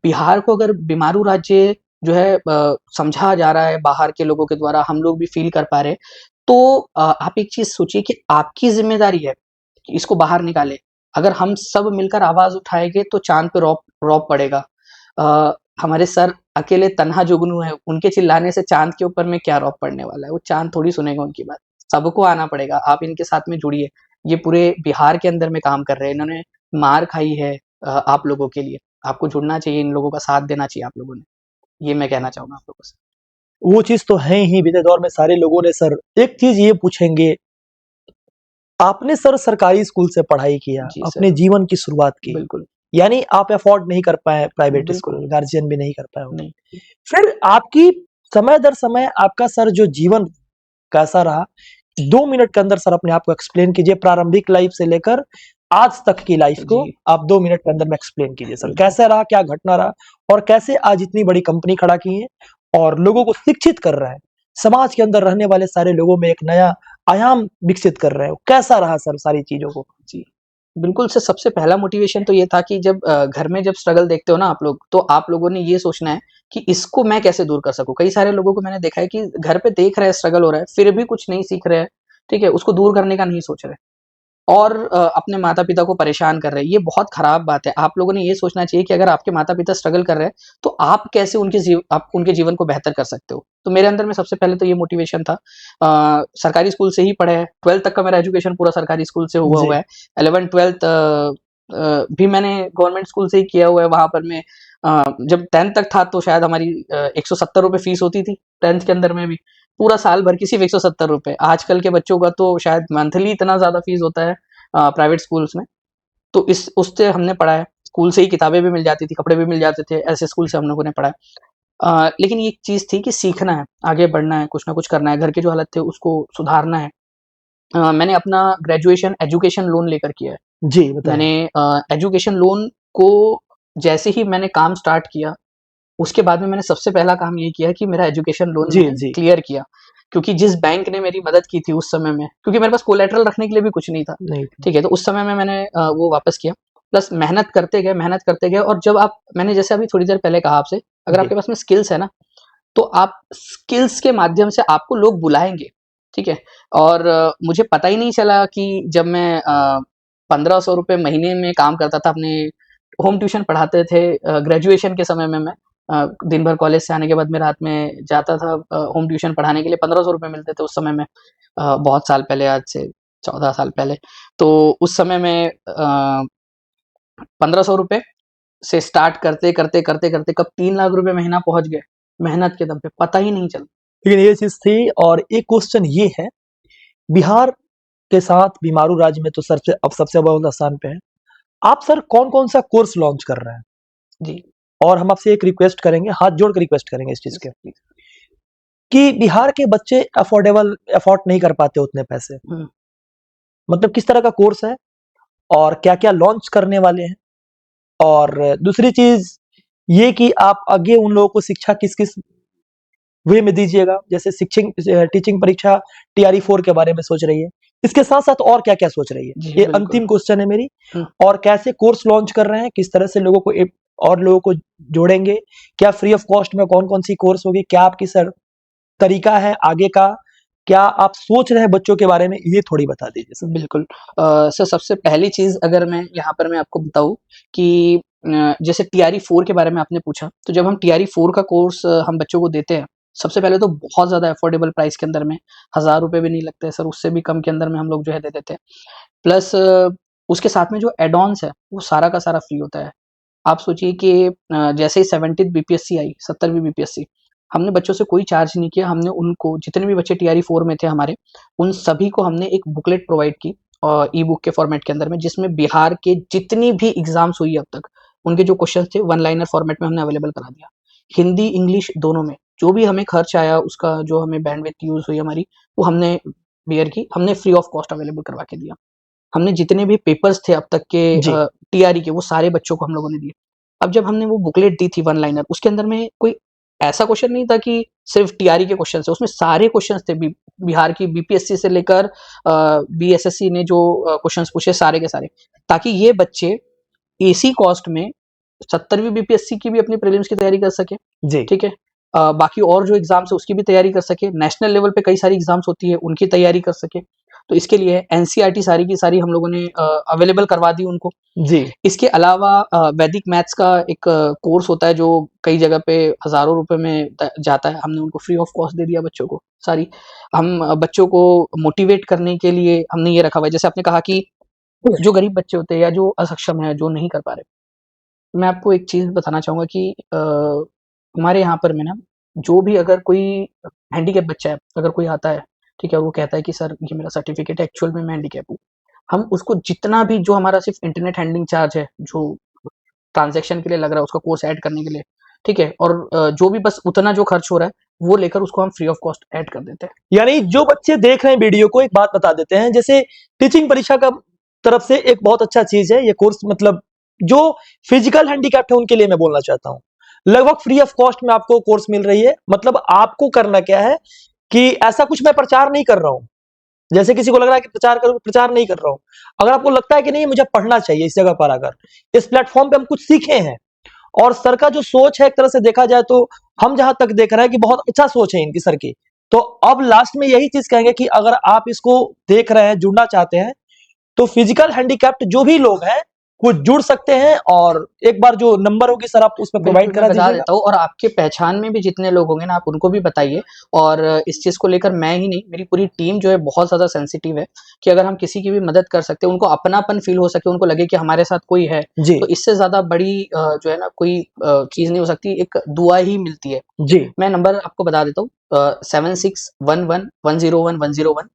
बिहार को अगर बीमारू राज्य जो है समझा जा रहा है बाहर के लोगों के द्वारा, हम लोग भी फ़ील कर पा रहे हैं, तो आप एक चीज़ सोचिए कि आपकी ज़िम्मेदारी है कि इसको बाहर निकालें। अगर हम सब मिलकर आवाज़ उठाएँगे तो चाँद पे रौब रौब पड़ेगा। हमारे सर अकेले तन्हा जुगनू हैं, उनके चिल्लाने से चाँद के ऊपर में क्या रौब पड़ने वाला है? वो चाँद थोड़ी सुनेगा उनकी बात। सबको आना पड़ेगा, आप इनके साथ में जुड़िए। ये पूरे बिहार के अंदर में काम कर रहे हैं, इन्होंने मार खाई है आप लोगों के लिए। आपको जुड़ना चाहिए, इन लोगों का साथ देना चाहिए आप लोगों ने। ये मैं कहना चाहूँगा आप लोगों से। वो चीज़ तो है ही, बीते दौर में सारे लोगों ने सर एक चीज़ ये पूछेंगे, आपने सर सरकारी स्कूल से पढ़ाई किया, जी सर, अपने जीवन की शुरुआत की, बिल्कुल, यानी आप अफ़ोर्ड नहीं कर पाए प्राइवेट बिल्कुल, स्कूल, गार्जियन भी नहीं कर पाए होंगे। नहीं, फिर आपकी समय दर समय आपका सर जो जीवन कैसा रहा? 2 मिनट के अंदर सर अपने आप को एक्सप्लेन कीजिए, प्रारंभिक लाइफ़ से लेकर आज तक की लाइफ़ को जी, आप 2 मिनट के अंदर में एक्सप्लेन कीजिए सर। बिल्कुल। कैसा रहा, क्या घटना रहा और कैसे आज इतनी बड़ी कंपनी खड़ा की है और लोगों को शिक्षित कर रहा है। समाज के अंदर रहने वाले सारे लोगों में एक नया आयाम विकसित कर रहे हो। कैसा रहा सर सारी चीज़ों को? जी। बिल्कुल सर, सबसे पहला मोटिवेशन तो ये था कि जब घर में जब स्ट्रगल देखते हो ना आप लोग, तो आप लोगों ने ये सोचना है कि इसको मैं कैसे दूर कर सकूँ। कई सारे लोगों को मैंने देखा है कि घर पे देख रहे हैं स्ट्रगल हो रहा है, फिर भी कुछ नहीं सीख रहे हैं, ठीक है? उसको दूर करने का नहीं सोच रहे। और अपने माता-पिता को परेशान कर रहे हैं, ये बहुत खराब बात है। आप लोगों ने ये सोचना चाहिए कि अगर आपके माता-पिता स्ट्रगल कर रहे हैं, तो आप कैसे आप उनके जीवन को बेहतर कर सकते हो। तो मेरे अंदर में सबसे पहले तो ये मोटिवेशन था। सरकारी स्कूल से ही पढ़े हैं, 12th तक का मेरा एजुकेशन पूरा सरकारी स्कूल से हुआ जी, हुआ है। 11th-12th भी मैंने गवर्नमेंट स्कूल से ही किया हुआ है। वहाँ पर मैं जब 10th तक था तो शायद हमारी ₹170 फीस होती थी, 10th के अंदर में भी। पूरा साल भर की सिर्फ 170 रुपए। आजकल के बच्चों का तो शायद मंथली इतना ज़्यादा फीस होता है प्राइवेट स्कूल्स में। तो इस उससे हमने पढ़ा है, स्कूल से ही किताबें भी मिल जाती थी, कपड़े भी मिल जाते थे, ऐसे स्कूल से हम लोगों ने पढ़ा है। लेकिन ये एक चीज़ थी कि सीखना है, आगे बढ़ना है, कुछ ना कुछ करना है, घर के जो हालात थे उसको सुधारना है। मैंने अपना ग्रेजुएशन एजुकेशन लोन लेकर किया है। जी, बताएँ। मैंने एजुकेशन लोन को जैसे ही मैंने काम स्टार्ट किया, उसके बाद में मैंने सबसे पहला काम ये किया कि मेरा एजुकेशन लोन जी, मैंने जी। क्लियर किया। क्योंकि जिस बैंक ने मेरी मदद की थी उस समय में, क्योंकि मेरे पास कोलैटरल रखने के लिए भी कुछ नहीं था, नहीं था। ठीक है? तो उस समय में मैंने वो वापस किया। प्लस मेहनत करते गए और जब आप मैंने जैसे अभी थोड़ी देर पहले कहा आपसे, अगर जी, आपके पास में स्किल्स है ना, तो आप स्किल्स के माध्यम से आपको लोग बुलाएँगे, ठीक है? और मुझे पता ही नहीं चला कि जब मैं 1500 रुपए महीने में काम करता था, अपने होम ट्यूशन पढ़ाते थे ग्रेजुएशन के समय में मैं दिन भर कॉलेज से आने के बाद मैं रात में जाता था होम ट्यूशन पढ़ाने के लिए, 1500 रुपए मिलते थे उस समय में, बहुत साल पहले, आज से 14 साल पहले। तो उस समय में 1500 रुपए से स्टार्ट करते कब 3 लाख रुपए महीना पहुँच गए, मेहनत के दम पे, पता ही नहीं चला। लेकिन ये चीज़ थी और एक क्वेश्चन ये है, बिहार के साथ बीमारू राज्य में तो सबसे बहुत आसान पे है। आप सर कौन-कौन सा कोर्स लॉन्च कर रहे हैं? जी, और हम आपसे एक रिक्वेस्ट करेंगे, हाथ जोड़ के रिक्वेस्ट करेंगे इस चीज़ प्लीज़, के, प्लीज़। कि बिहार के बच्चे अफोर्ड नहीं कर पाते उतने पैसे। हुँ, मतलब किस तरह का कोर्स है और क्या-क्या लॉन्च करने वाले हैं? और दूसरी चीज़ ये कि आप आगे उन लोगों को शिक्षा किस-किस वे में दीजिएगा? जैसे टीचिंग परीक्षा टीआरई 4 के बारे में सोच रही है। इसके साथ-साथ और क्या-क्या सोच रही है? जी, ये बिल्कुल। अंतिम क्वेश्चन है मेरी। हुँ, और कैसे कोर्स लॉन्च कर रहे हैं? किस तरह से और लोगों को जोड़ेंगे? क्या फ्री ऑफ कॉस्ट में कौन-कौन सी कोर्स होगी? क्या आपकी सर तरीका है आगे का? क्या आप सोच रहे हैं बच्चों के बारे में? ये थोड़ी बता दीजिए सर। बिल्कुल। सर सबसे पहली चीज़ अगर मैं यहाँ पर मैं आपको बताऊँ कि जैसे टीआरई 4 के बारे में आपने पूछा, तो जब हम टीआरई 4 का कोर्स हम बच्चों को देते हैं, सबसे पहले तो बहुत ज़्यादा अफोर्डेबल प्राइस के अंदर में, ₹1000 भी नहीं लगते सर, उससे भी कम के अंदर में हम लोग जो है दे देते हैं। प्लस उसके साथ में जो ऐड ऑन्स है, वो सारा का सारा फ्री होता है। आप सोचिए कि जैसे ही 70th बीपीएससी आई, 70वीं बीपीएससी, हमने बच्चों से कोई चार्ज नहीं किया। हमने उनको जितने भी बच्चे टीआरई 4 में थे हमारे, उन सभी को हमने एक बुकलेट प्रोवाइड की ई-बुक के फॉर्मेट के अंदर में, जिसमें बिहार के जितनी भी एग्ज़ाम्स हुई अब तक, उनके जो क्वेश्चन्स थे वन लाइनर फॉर्मेट में हमने अवेलेबल करा दिया। हिंदी, इंग्लिश दोनों में। जो भी हमें खर्च आया, उसका जो हमें बैंडविड्थ यूज़ हुई हमारी, वो हमने बियर की, हमने फ्री ऑफ कॉस्ट अवेलेबल करवा के दिया। हमने जितने भी पेपर्स थे अब तक के जी, टीआरई के, वो सारे बच्चों को हम लोगों ने दिए। अब जब हमने वो बुकलेट दी थी वन लाइनर, उसके अंदर में कोई ऐसा क्वेश्चन नहीं था कि सिर्फ टीआरई के क्वेश्चन थे, उसमें सारे क्वेश्चंस थे। बिहार की बीपीएससी से लेकर बीएसएससी ने जो क्वेश्चंस पूछे सारे के सारे, ताकि ये बच्चे इसी कॉस्ट में 70वीं बीपीएससी की भी अपनी प्रीलिम्स की तैयारी कर सके, जी। ठीक है? बाकी और जो एग्जाम्स है उसकी भी तैयारी कर सके, नेशनल लेवल पे कई सारी एग्जाम्स होती है, उनकी तैयारी कर सके। तो इसके लिए एनसीईआरटी सारी की सारी हम लोगों ने अवेलेबल करवा दी उनको। जी। इसके अलावा वैदिक मैथ्स का एक कोर्स होता है जो कई जगह पे हज़ारों रुपए में जाता है, हमने उनको फ्री ऑफ कॉस्ट दे दिया बच्चों को सारी। हम बच्चों को मोटिवेट करने के लिए हमने ये रखा हुआ है, जैसे आपने कहा कि जो गरीब बच्चे होते हैं या जो असक्षम है, जो नहीं कर पा रहे, मैं आपको एक चीज़ बताना चाहूँगा कि हमारे यहाँ पर में ना, जो भी अगर कोई हैंडीकैप बच्चा है, अगर कोई आता है, ठीक है? और वो कहता है कि सर ये मेरा सर्टिफ़िकेट है, एक्चुअल में मैं हैंडीकैप हूँ। हम उसको जितना भी जो हमारा सिर्फ़ इंटरनेट हैंडलिंग चार्ज है, जो ट्रांज़ैक्शन के लिए लग रहा है, उसका कोर्स ऐड करने के लिए, ठीक है? और जो भी बस उतना जो खर्च हो रहा है, वो लेकर उसको हम फ्री ऑफ कॉस्ट ऐड कर देते हैं। यानी जो बच्चे देख रहे हैं वीडियो को एक बात बता देते हैं, जैसे टीचिंग परीक्षा का तरफ से एक बहुत अच्छा चीज़ है ये कोर्स, मतलब जो फिजिकल हैंडीकैप्ड है उनके लिए मैं बोलना चाहता हूँ। लगभग फ्री ऑफ कॉस्ट में आपको कोर्स मिल रही है। मतलब आपको करना क्या है कि ऐसा कुछ मैं प्रचार नहीं कर रहा हूँ। जैसे किसी को लग रहा है कि प्रचार करूँ, प्रचार नहीं कर रहा हूँ। अगर आपको लगता है कि नहीं मुझे पढ़ना चाहिए इस जगह पर आकर, इस प्लेटफ़ॉर्म पे हम कुछ सीखे हैं और सर का जो सोच है एक तरह से देखा जाए तो हम जहां तक देख रहे हैं कि बहुत अच्छा सोच है इनकी सर की। तो अब लास्ट में यही चीज कहेंगे कि अगर आप इसको देख रहे हैं, जुड़ना चाहते हैं, तो फिजिकल हैंडीकैप्ड जो भी लोग हैं वो जुड़ सकते हैं और एक बार जो नंबर होगी सर आप उसमें बिल्कुल, प्रोवाइड मैं करा बता दीजिएगा। देता हूँ और आपके पहचान में भी जितने लोग होंगे ना, आप उनको भी बताइए। और इस चीज़ को लेकर मैं ही नहीं, मेरी पूरी टीम जो है बहुत ज़्यादा सेंसिटिव है कि अगर हम किसी की भी मदद कर सकते हैं, उनको अपनापन फ़ील हो सके, उनको लगे कि हमारे साथ कोई है, जी, तो इससे ज़्यादा बड़ी जो है ना कोई चीज़ नहीं हो सकती, एक दुआ ही मिलती है। जी, मैं नंबर आपको बता देता हूँ, 7611101101।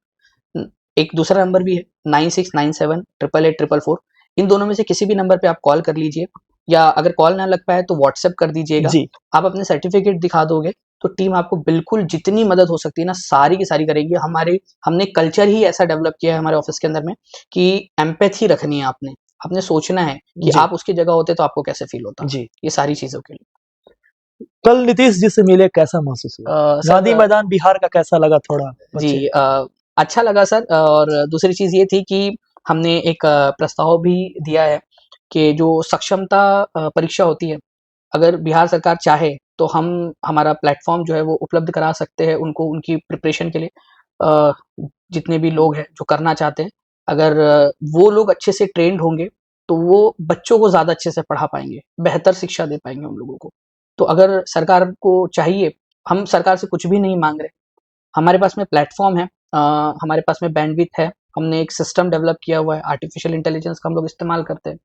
एक दूसरा नंबर भी है 9697888844। इन दोनों में से किसी भी नंबर पे आप कॉल कर लीजिए, या अगर कॉल ना लग पाए तो व्हाट्सएप कर दीजिएगा। जी, आप अपने सर्टिफिकेट दिखा दोगे तो टीम आपको बिल्कुल जितनी मदद हो सकती है ना, सारी की सारी करेगी। हमने कल्चर ही ऐसा डेवलप किया है हमारे ऑफिस के अंदर में कि एम्पैथी रखनी है आपने। आपने सोचना है कि जी, आप उसकी जगह होते तो आपको कैसे फील होता। जी। ये सारी चीज़ों के लिए। कल नीतीश जी से मिले, कैसा महसूस हुआ? गांधी सर मैदान बिहार का कैसा लगा थोड़ा जी बच्चे? अच्छा लगा सर। और दूसरी चीज़ ये थी कि हमने एक प्रस्ताव भी दिया है कि जो सक्षमता परीक्षा होती है, अगर बिहार सरकार चाहे तो हम हमारा प्लेटफॉर्म जो है वो उपलब्ध करा सकते हैं उनको, उनकी प्रिपरेशन के लिए। अ, जितने भी लोग हैं जो करना चाहते हैं, अगर वो लोग अच्छे से ट्रेंड होंगे तो वो बच्चों को ज़्यादा अच्छे से पढ़ा पाएंगे, बेहतर शिक्षा दे पाएंगे उन लोगों को। तो अगर सरकार को चाहिए, हम सरकार से कुछ भी नहीं मांग रहे, हमारे पास में प्लेटफॉर्म है, हमारे पास में बैंडविड्थ है, हमने एक सिस्टम डेवलप किया हुआ है, आर्टिफिशियल इंटेलिजेंस का हम लोग इस्तेमाल करते हैं।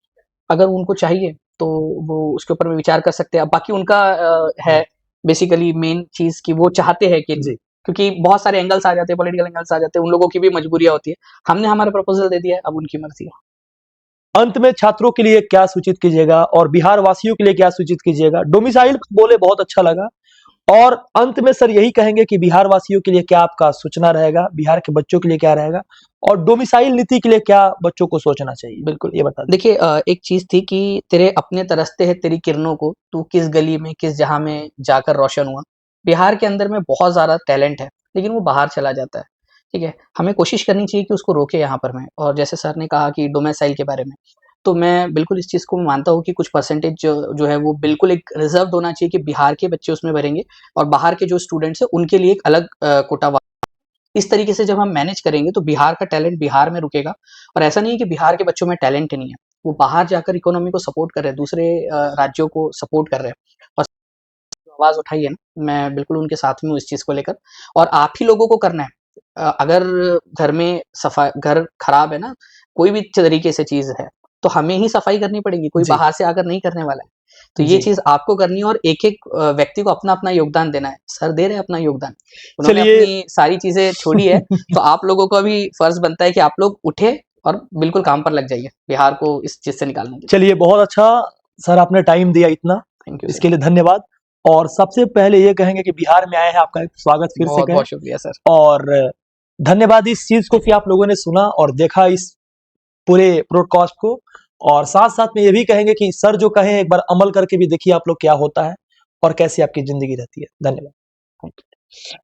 अगर उनको चाहिए तो वो उसके ऊपर में विचार कर सकते हैं। अब बाकी उनका है बेसिकली मेन चीज़ कि वो चाहते हैं कि नहीं, जी। क्योंकि बहुत सारे एंगल्स आ जाते हैं, पॉलिटिकल एंगल्स आ जाते हैं, उन लोगों की भी मजबूरियाँ होती है। हमने हमारा प्रपोज़ल दे दिया है, अब उनकी मर्ज़ी है। अंत में छात्रों के लिए क्या सूचित कीजिएगा और बिहार वासियों के लिए क्या सूचित कीजिएगा? डोमिसाइल बोले बहुत अच्छा लगा। और अंत में सर यही कहेंगे कि बिहार वासियों के लिए क्या आपका सूचना रहेगा, बिहार के बच्चों के लिए क्या रहेगा, और डोमिसाइल नीति के लिए क्या बच्चों को सोचना चाहिए? बिल्कुल। ये बता दीजिए। देखिए एक चीज़ थी कि तेरे अपने तरसते हैं तेरी किरणों को, तू किस गली में, किस जहाँ में जाकर रोशन हुआ। बिहार के अंदर में बहुत ज़्यादा टैलेंट है, लेकिन वो बाहर चला जाता है, ठीक है? हमें कोशिश करनी चाहिए कि उसको रोकें यहाँ पर में। और जैसे सर ने कहा कि डोमिसाइल के बारे में, तो मैं बिल्कुल इस चीज़ को मानता हूँ कि कुछ परसेंटेज जो है वो बिल्कुल एक रिज़र्व्ड होना चाहिए कि बिहार के बच्चे उसमें भरेंगे, और बाहर के जो स्टूडेंट्स हैं उनके लिए एक अलग कोटा। इस तरीके से जब हम मैनेज करेंगे तो बिहार का टैलेंट बिहार में रुकेगा। और ऐसा नहीं है कि बिहार के बच्चों में टैलेंट नहीं है, वो बाहर जाकर इकोनॉमी को सपोर्ट कर रहे हैं, दूसरे राज्यों को सपोर्ट कर रहे हैं। और जो आवाज़ उठाई है ना, मैं बिल्कुल उनके साथ में हूँ इस चीज़ को लेकर। और आप ही लोगों को करना है। अगर घर में घर खराब है ना, कोई भी तरीके से चीज़ है, तो हमें ही सफाई करनी पड़ेगी, कोई जी, बाहर से आकर नहीं करने वाला है। तो ये जी। चीज़ आपको करनी है, और एक-एक व्यक्ति को अपना-अपना योगदान देना है। सर दे रहे हैं अपना योगदान। उन्होंने चलिए अपनी सारी चीज़ें छोड़ी है, तो आप लोगों का भी फर्ज़ बनता है कि आप लोग उठे और बिल्कुल काम पर लग जाइए, बिहार को इस चीज़ से निकालने के लिए। चलिए बहुत अच्छा सर, आपने टाइम दिया इतना, थैंक यू सर। इसके लिए धन्यवाद। और सबसे पहले ये कहेंगे कि बिहार में आए हैं, आपका एक स्वागत फिर से कहें। बहुत-बहुत शुक्रिया सर। और धन्यवाद इस चीज़ को कि आप लोगों ने सुना और देखा इस पूरे ब्रॉडकास्ट को। और साथ-साथ में ये भी कहेंगे कि सर जो कहें एक बार अमल करके भी देखिए आप लोग क्या होता है और कैसी आपकी ज़िंदगी रहती है। धन्यवाद। Thank you.